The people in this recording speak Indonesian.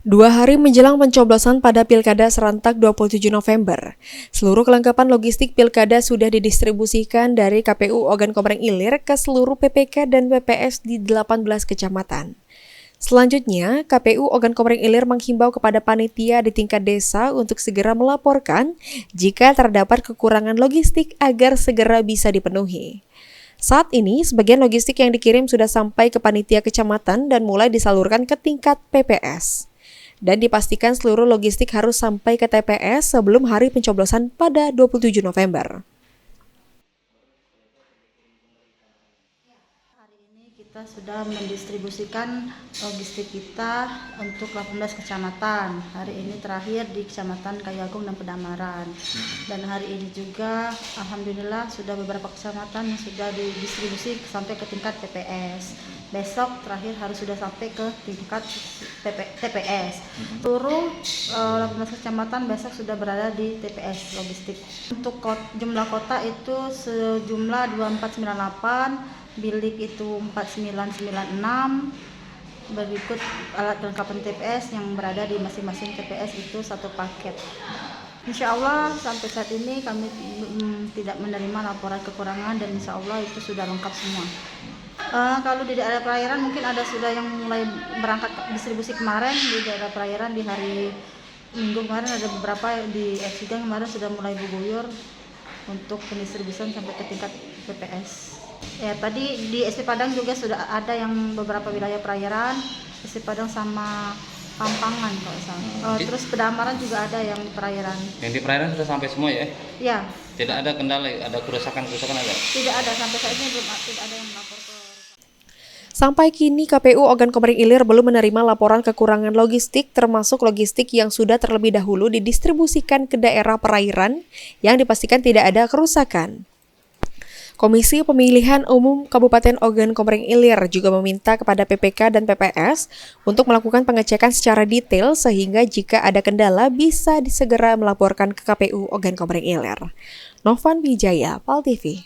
2 hari menjelang pencoblosan pada Pilkada serentak 27 November, seluruh kelengkapan logistik Pilkada sudah didistribusikan dari KPU Ogan Komering Ilir ke seluruh PPK dan PPS di 18 kecamatan. Selanjutnya, KPU Ogan Komering Ilir menghimbau kepada panitia di tingkat desa untuk segera melaporkan jika terdapat kekurangan logistik agar segera bisa dipenuhi. Saat ini, sebagian logistik yang dikirim sudah sampai ke panitia kecamatan dan mulai disalurkan ke tingkat PPS. Dan dipastikan seluruh logistik harus sampai ke TPS sebelum hari pencoblosan pada 27 November. Hari ini kita sudah mendistribusikan logistik kita untuk 18 kecamatan. Hari ini terakhir di Kecamatan Kayagung dan Pedamaran. Dan hari ini juga alhamdulillah sudah beberapa kecamatan yang sudah didistribusi sampai ke tingkat TPS. Besok terakhir harus sudah sampai ke tingkat TPS. Seluruh 18 kecamatan besok sudah berada di TPS logistik. Untuk jumlah kota itu sejumlah 2498, bilik itu 4996, berikut alat kelengkapan TPS yang berada di masing-masing TPS itu satu paket. Insya Allah sampai saat ini kami tidak menerima laporan kekurangan dan insya Allah itu sudah lengkap semua. Kalau di daerah perairan mungkin ada sudah yang mulai berangkat distribusi kemarin di daerah perairan di hari Minggu kemarin ada beberapa di Eksigang kemarin sudah mulai berguyur untuk pendistribusian sampai ke tingkat PPS. Ya tadi di SP Padang juga sudah ada yang beberapa wilayah perairan, SP Padang sama Pampangan kalau salah. Terus Pedamaran juga ada yang di perairan. Yang di perairan sudah sampai semua ya? Ya. Tidak ada kendala, ada kerusakan ada? Tidak ada, sampai saat ini belum ada yang melapor ke. Sampai kini KPU Ogan Komering Ilir belum menerima laporan kekurangan logistik termasuk logistik yang sudah terlebih dahulu didistribusikan ke daerah perairan yang dipastikan tidak ada kerusakan. Komisi Pemilihan Umum Kabupaten Ogan Komering Ilir juga meminta kepada PPK dan PPS untuk melakukan pengecekan secara detail sehingga jika ada kendala bisa disegera melaporkan ke KPU Ogan Komering Ilir. Novan Wijaya, PAL TV.